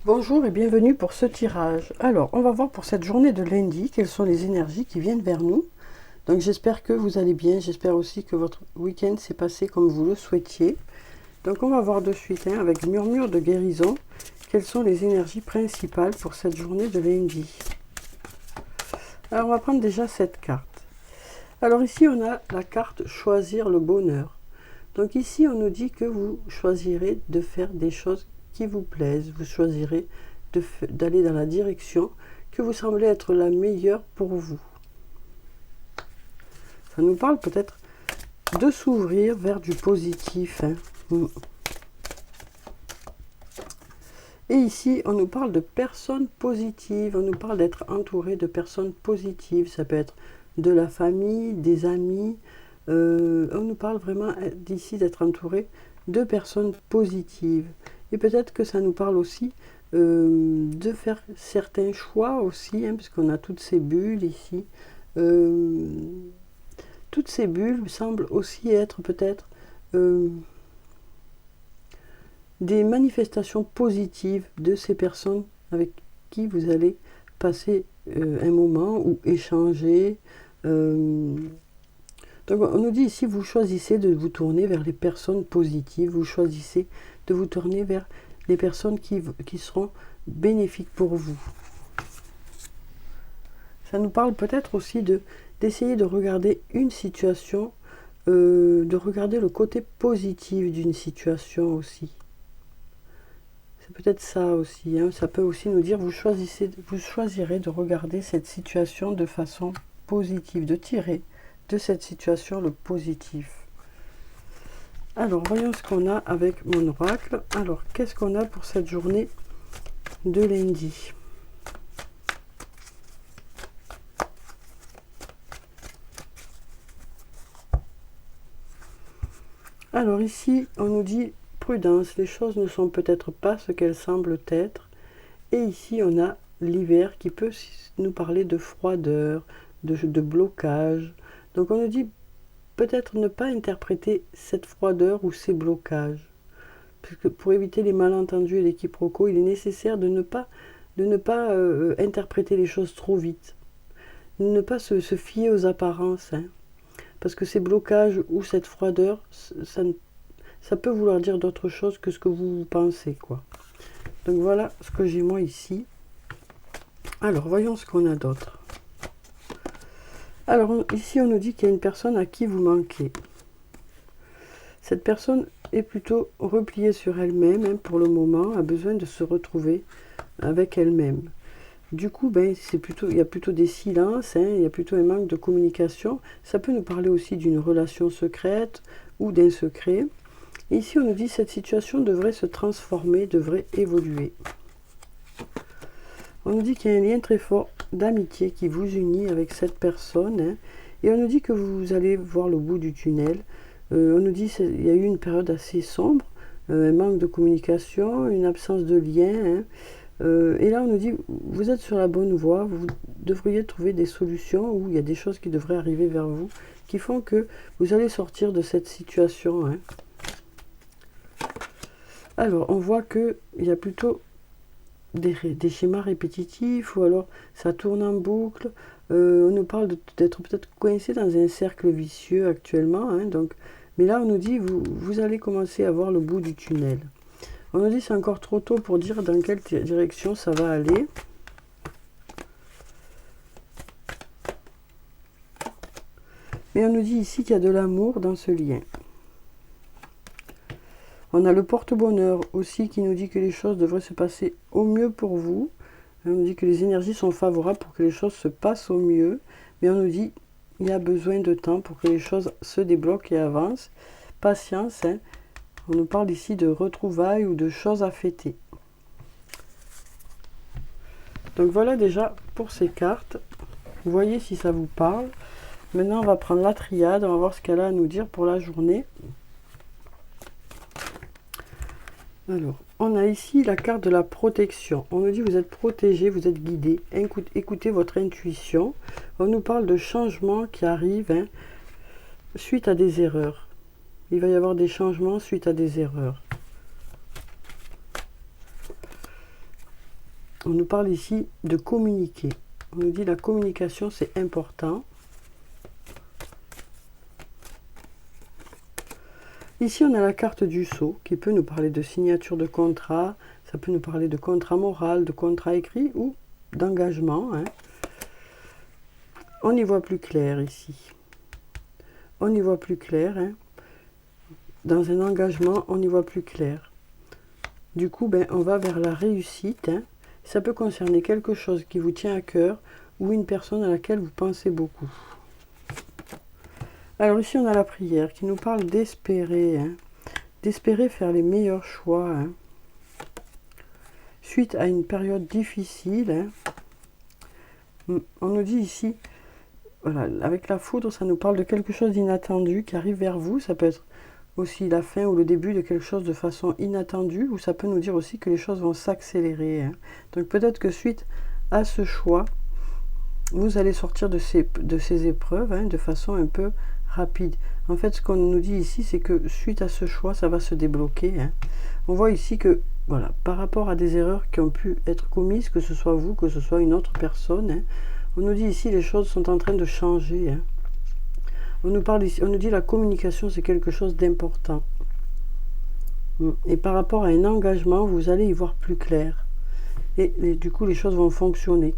Bonjour et bienvenue pour ce tirage. Alors, on va voir pour cette journée de lundi quelles sont les énergies qui viennent vers nous. Donc, j'espère que vous allez bien. J'espère aussi que votre week-end s'est passé comme vous le souhaitiez. Donc, on va voir de suite avec murmure de guérison quelles sont les énergies principales pour cette journée de lundi. Alors, on va prendre déjà cette carte. Alors, ici, on a la carte choisir le bonheur. Donc, ici, on nous dit que vous choisirez de faire des choses qui vous plaisent. Vous choisirez d'aller dans la direction que vous semblez être la meilleure pour vous. Ça nous parle peut-être de s'ouvrir vers du positif. Et ici, on nous parle de personnes positives. On nous parle d'être entouré de personnes positives. Ça peut être de la famille, des amis. On nous parle vraiment d'ici d'être entouré de personnes positives. Et peut-être que ça nous parle aussi de faire certains choix aussi, puisqu'on a toutes ces bulles ici. Toutes ces bulles semblent aussi être peut-être des manifestations positives de ces personnes avec qui vous allez passer un moment ou échanger. Donc on nous dit ici, vous choisissez de vous tourner vers les personnes positives, vous choisissez de vous tourner vers les personnes qui seront bénéfiques pour vous. Ça nous parle peut-être aussi d'essayer de regarder une situation, de regarder le côté positif d'une situation aussi. C'est peut-être ça aussi, ça peut aussi nous dire, vous choisirez de regarder cette situation de façon positive, de tirer de cette situation le positif. Alors, voyons ce qu'on a avec mon oracle. Alors, qu'est-ce qu'on a pour cette journée de lundi? Alors ici, on nous dit prudence, les choses ne sont peut-être pas ce qu'elles semblent être. Et ici, on a l'hiver qui peut nous parler de froideur, de blocage. Donc on nous dit peut-être ne pas interpréter cette froideur ou ces blocages. Parce que pour éviter les malentendus et les quiproquos, il est nécessaire de ne pas interpréter les choses trop vite. Ne pas se fier aux apparences. Parce que ces blocages ou cette froideur, ça peut vouloir dire d'autre chose que ce que vous pensez, quoi. Donc voilà ce que j'ai moi ici. Alors, voyons ce qu'on a d'autre. Alors, ici, on nous dit qu'il y a une personne à qui vous manquez. Cette personne est plutôt repliée sur elle-même, pour le moment, a besoin de se retrouver avec elle-même. Du coup, il y a plutôt des silences, il y a plutôt un manque de communication. Ça peut nous parler aussi d'une relation secrète ou d'un secret. Et ici, on nous dit que cette situation devrait se transformer, devrait évoluer. On nous dit qu'il y a un lien très fort d'amitié qui vous unit avec cette personne. Et on nous dit que vous allez voir le bout du tunnel. On nous dit qu'il y a eu une période assez sombre, un manque de communication, une absence de lien. Et là, on nous dit, vous êtes sur la bonne voie, vous devriez trouver des solutions où il y a des choses qui devraient arriver vers vous, qui font que vous allez sortir de cette situation. Alors, on voit qu'il y a plutôt des schémas répétitifs, ou alors ça tourne en boucle. On nous parle d'être peut-être coincé dans un cercle vicieux actuellement. Donc, mais là, on nous dit, vous allez commencer à voir le bout du tunnel. On nous dit c'est encore trop tôt pour dire dans quelle direction ça va aller. Mais on nous dit ici qu'il y a de l'amour dans ce lien. On a le porte-bonheur aussi qui nous dit que les choses devraient se passer au mieux pour vous. On nous dit que les énergies sont favorables pour que les choses se passent au mieux. Mais on nous dit qu'il y a besoin de temps pour que les choses se débloquent et avancent. Patience, On nous parle ici de retrouvailles ou de choses à fêter. Donc voilà déjà pour ces cartes. Vous voyez si ça vous parle. Maintenant, on va prendre la triade. On va voir ce qu'elle a à nous dire pour la journée. Alors, on a ici la carte de la protection. On nous dit vous êtes protégé, vous êtes guidé. Écoutez votre intuition. On nous parle de changements qui arrivent suite à des erreurs. Il va y avoir des changements suite à des erreurs. on nous parle ici de communiquer. On nous dit la communication, c'est important. Ici, on a la carte du sceau qui peut nous parler de signature de contrat. Ça peut nous parler de contrat moral, de contrat écrit ou d'engagement. Hein. On y voit plus clair ici. On y voit plus clair. Hein. Dans un engagement, on y voit plus clair. Du coup, on va vers la réussite. Hein. Ça peut concerner quelque chose qui vous tient à cœur ou une personne à laquelle vous pensez beaucoup. Alors ici, on a la prière qui nous parle d'espérer. Hein. D'espérer faire les meilleurs choix. Hein. Suite à une période difficile. Hein. On nous dit ici, voilà, avec la foudre, ça nous parle de quelque chose d'inattendu qui arrive vers vous. Ça peut être aussi la fin ou le début de quelque chose de façon inattendue, ou ça peut nous dire aussi que les choses vont s'accélérer. Hein. Donc peut-être que suite à ce choix, vous allez sortir de ces épreuves hein, de façon un peu rapide. En fait, ce qu'on nous dit ici, c'est que suite à ce choix, ça va se débloquer. Hein. On voit ici que, voilà, par rapport à des erreurs qui ont pu être commises, que ce soit vous, que ce soit une autre personne, hein, on nous dit ici les choses sont en train de changer. Hein. On nous parle ici, on nous dit la communication, c'est quelque chose d'important. Et par rapport à un engagement, vous allez y voir plus clair. Et du coup, les choses vont fonctionner.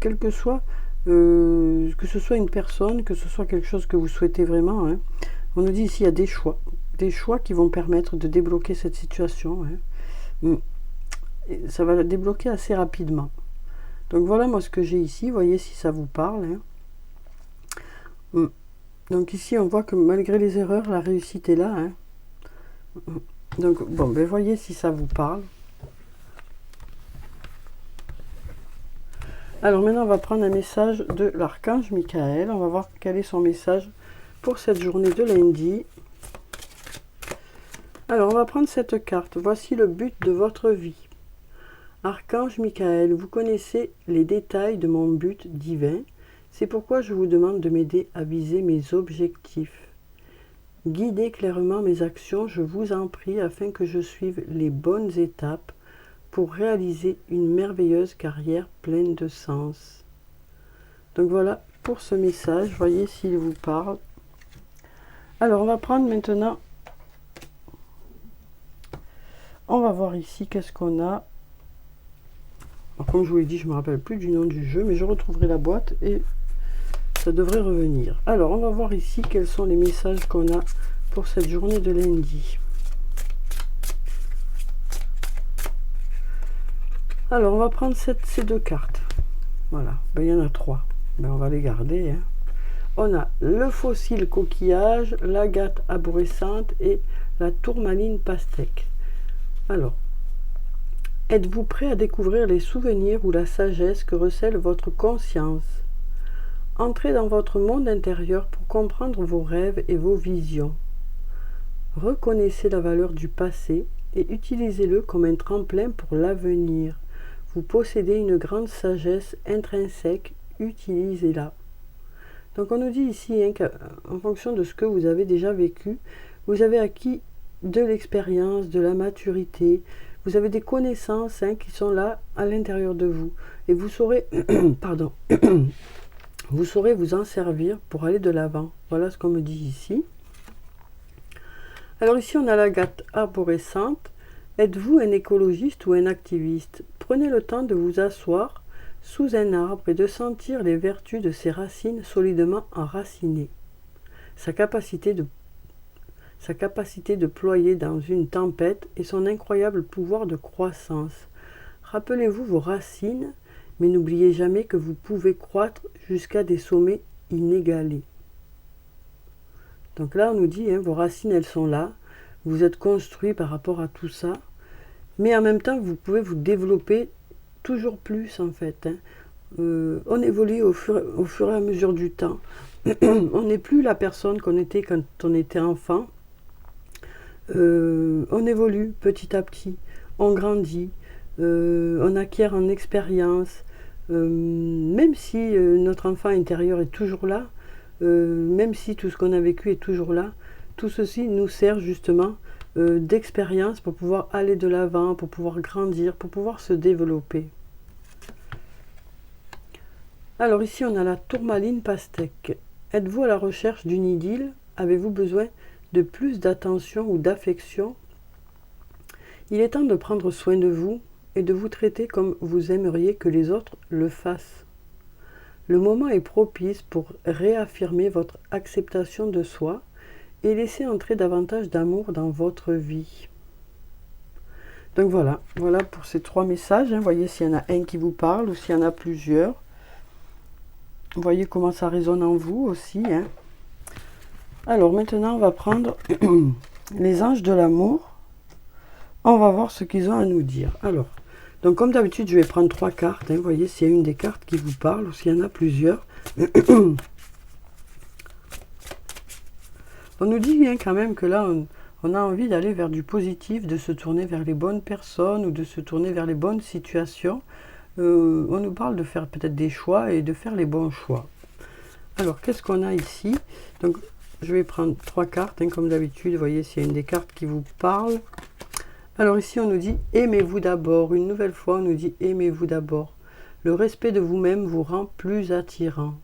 Quel que soit, que ce soit une personne, que ce soit quelque chose que vous souhaitez vraiment. Hein. On nous dit ici, il y a des choix qui vont permettre de débloquer cette situation. Hein. Et ça va la débloquer assez rapidement. Donc voilà moi ce que j'ai ici, voyez si ça vous parle. Hein. Donc ici, on voit que malgré les erreurs, la réussite est là. Hein. Donc, bon, voyez si ça vous parle. Alors maintenant, on va prendre un message de l'archange Michael. On va voir quel est son message pour cette journée de lundi. Alors, on va prendre cette carte. Voici le but de votre vie. Archange Michael, vous connaissez les détails de mon but divin. C'est pourquoi je vous demande de m'aider à viser mes objectifs. Guidez clairement mes actions, je vous en prie, afin que je suive les bonnes étapes pour réaliser une merveilleuse carrière pleine de sens. Donc voilà pour ce message, voyez s'il vous parle. Alors on va prendre maintenant, on va voir ici qu'est-ce qu'on a. Alors, comme je vous l'ai dit, je ne me rappelle plus du nom du jeu, mais je retrouverai la boîte et ça devrait revenir. Alors on va voir ici quels sont les messages qu'on a pour cette journée de lundi. Alors, on va prendre ces deux cartes. Voilà, il y en a trois. On va les garder. Hein. On a le fossile coquillage, l'agate arborescente et la tourmaline pastèque. Alors, êtes-vous prêt à découvrir les souvenirs ou la sagesse que recèle votre conscience? Entrez dans votre monde intérieur pour comprendre vos rêves et vos visions. Reconnaissez la valeur du passé et utilisez-le comme un tremplin pour l'avenir. Vous possédez une grande sagesse intrinsèque, utilisez-la. Donc on nous dit ici hein, qu'en fonction de ce que vous avez déjà vécu, vous avez acquis de l'expérience, de la maturité, vous avez des connaissances hein, qui sont là à l'intérieur de vous. Et vous saurez, pardon, vous saurez vous en servir pour aller de l'avant. Voilà ce qu'on me dit ici. Alors ici on a l'agate arborescente. Êtes-vous un écologiste ou un activiste? Prenez le temps de vous asseoir sous un arbre et de sentir les vertus de ses racines solidement enracinées. Sa capacité de ployer dans une tempête et son incroyable pouvoir de croissance. Rappelez-vous vos racines, mais n'oubliez jamais que vous pouvez croître jusqu'à des sommets inégalés. Donc là, on nous dit, hein, vos racines, elles sont là. Vous êtes construit par rapport à tout ça. Mais en même temps, vous pouvez vous développer toujours plus, en fait. Hein. On évolue au fur et à mesure du temps. On n'est plus la personne qu'on était quand on était enfant. On évolue petit à petit. On grandit. On acquiert en expérience. Même si notre enfant intérieur est toujours là, même si tout ce qu'on a vécu est toujours là, tout ceci nous sert justement d'expérience pour pouvoir aller de l'avant, pour pouvoir grandir, pour pouvoir se développer. Alors ici, on a la tourmaline pastèque. Êtes-vous à la recherche d'une idylle? Avez-vous besoin de plus d'attention ou d'affection? Il est temps de prendre soin de vous et de vous traiter comme vous aimeriez que les autres le fassent. Le moment est propice pour réaffirmer votre acceptation de soi et laisser entrer davantage d'amour dans votre vie. Donc voilà pour ces 3 messages. Voyez s'il y en a un qui vous parle ou s'il y en a plusieurs. Voyez comment ça résonne en vous aussi. Alors maintenant, on va prendre les anges de l'amour. On va voir ce qu'ils ont à nous dire. Alors, donc comme d'habitude, je vais prendre 3 cartes. Voyez s'il y a une des cartes qui vous parle ou s'il y en a plusieurs. On nous dit bien quand même que là, on a envie d'aller vers du positif, de se tourner vers les bonnes personnes ou de se tourner vers les bonnes situations. On nous parle de faire peut-être des choix et de faire les bons choix. Alors, qu'est-ce qu'on a ici? Donc, je vais prendre 3 cartes, comme d'habitude. Vous voyez s'il y a une des cartes qui vous parle. Alors ici, on nous dit « Aimez-vous d'abord ». Une nouvelle fois, on nous dit « Aimez-vous d'abord ». Le respect de vous-même vous rend plus attirant.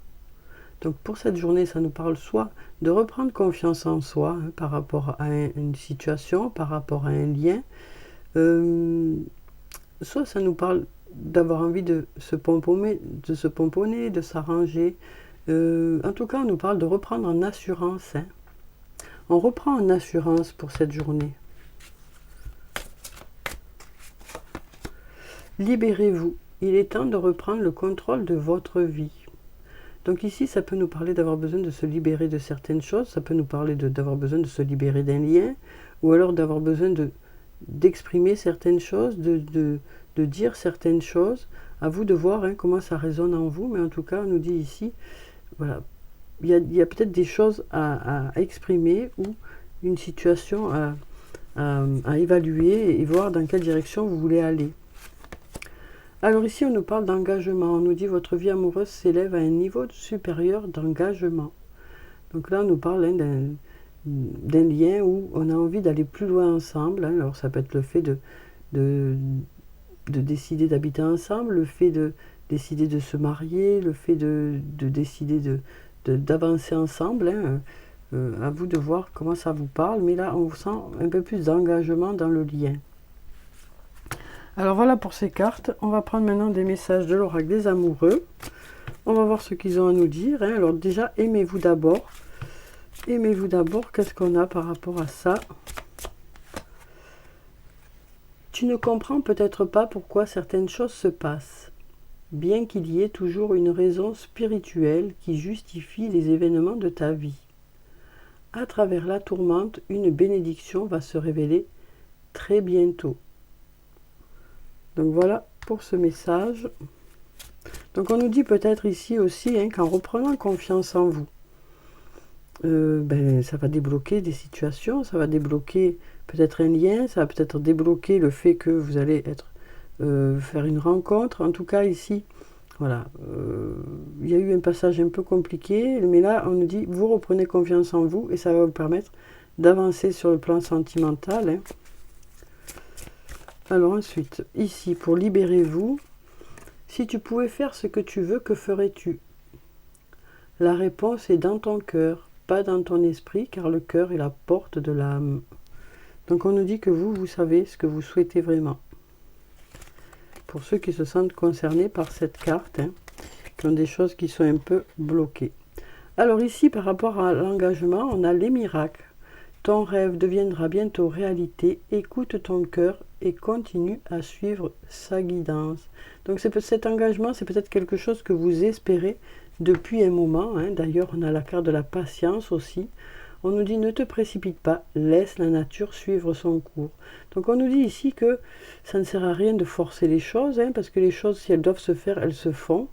Donc, pour cette journée, ça nous parle soit de reprendre confiance en soi par rapport à une situation, par rapport à un lien. Soit ça nous parle d'avoir envie de se pomponner, de s'arranger. En tout cas, on nous parle de reprendre en assurance. On reprend en assurance pour cette journée. Libérez-vous. Il est temps de reprendre le contrôle de votre vie. Donc ici, ça peut nous parler d'avoir besoin de se libérer de certaines choses. Ça peut nous parler d'avoir besoin de se libérer d'un lien. Ou alors d'avoir besoin d'exprimer certaines choses, de dire certaines choses. À vous de voir comment ça résonne en vous. Mais en tout cas, on nous dit ici, voilà, il y a peut-être des choses à exprimer ou une situation à évaluer et voir dans quelle direction vous voulez aller. Alors ici, on nous parle d'engagement. On nous dit votre vie amoureuse s'élève à un niveau supérieur d'engagement. Donc là, on nous parle d'un lien où on a envie d'aller plus loin ensemble. Alors ça peut être le fait de décider d'habiter ensemble, le fait de décider de se marier, le fait de décider d'avancer ensemble. À vous de voir comment ça vous parle. Mais là, on sent un peu plus d'engagement dans le lien. Alors voilà pour ces cartes. On va prendre maintenant des messages de l'oracle des amoureux. On va voir ce qu'ils ont à nous dire. Alors déjà, aimez-vous d'abord. Aimez-vous d'abord. Qu'est-ce qu'on a par rapport à ça? Tu ne comprends peut-être pas pourquoi certaines choses se passent, bien qu'il y ait toujours une raison spirituelle qui justifie les événements de ta vie. À travers la tourmente, une bénédiction va se révéler très bientôt. Donc voilà pour ce message. Donc on nous dit peut-être ici aussi qu'en reprenant confiance en vous, ça va débloquer des situations, ça va débloquer peut-être un lien, ça va peut-être débloquer le fait que vous allez faire une rencontre. En tout cas ici, voilà, il y a eu un passage un peu compliqué, mais là on nous dit vous reprenez confiance en vous et ça va vous permettre d'avancer sur le plan sentimental. Alors ensuite, ici, pour libérez-vous, si tu pouvais faire ce que tu veux, que ferais-tu? La réponse est dans ton cœur, pas dans ton esprit, car le cœur est la porte de l'âme. Donc on nous dit que vous savez ce que vous souhaitez vraiment. Pour ceux qui se sentent concernés par cette carte, qui ont des choses qui sont un peu bloquées. Alors ici, par rapport à l'engagement, on a les miracles. Ton rêve deviendra bientôt réalité. Écoute ton cœur et continue à suivre sa guidance. Donc cet engagement, c'est peut-être quelque chose que vous espérez depuis un moment. D'ailleurs, on a la carte de la patience aussi. On nous dit ne te précipite pas, laisse la nature suivre son cours. Donc on nous dit ici que ça ne sert à rien de forcer les choses, parce que les choses, si elles doivent se faire, elles se font.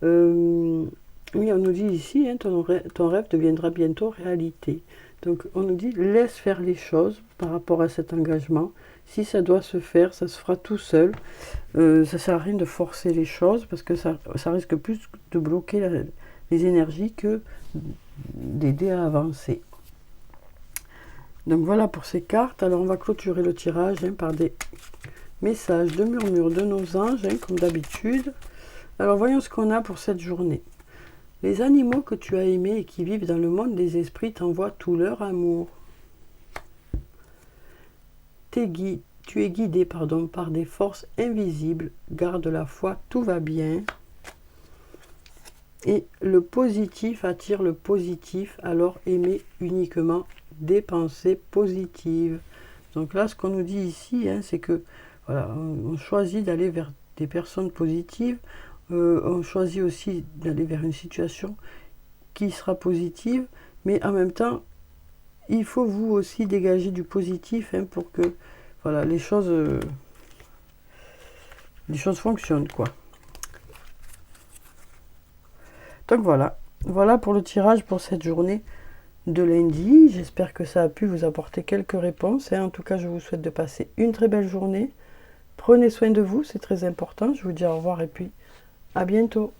Oui, on nous dit ici, ton rêve deviendra bientôt réalité. Donc on nous dit laisse faire les choses par rapport à cet engagement. Si ça doit se faire, ça se fera tout seul. Ça ne sert à rien de forcer les choses parce que ça risque plus de bloquer les énergies que d'aider à avancer. Donc voilà pour ces cartes. Alors on va clôturer le tirage par des messages de murmure de nos anges, comme d'habitude. Alors voyons ce qu'on a pour cette journée. Les animaux que tu as aimés et qui vivent dans le monde des esprits t'envoient tout leur amour. Tu es guidé par des forces invisibles. Garde la foi, tout va bien. Et le positif attire le positif, alors aimez uniquement des pensées positives. Donc là, ce qu'on nous dit ici, c'est que voilà, on choisit d'aller vers des personnes positives. On choisit aussi d'aller vers une situation qui sera positive, mais en même temps, il faut vous aussi dégager du positif pour que voilà, les choses fonctionnent, quoi. Donc voilà pour le tirage pour cette journée de lundi. J'espère que ça a pu vous apporter quelques réponses. En tout cas, je vous souhaite de passer une très belle journée. Prenez soin de vous, c'est très important. Je vous dis au revoir et puis à bientôt.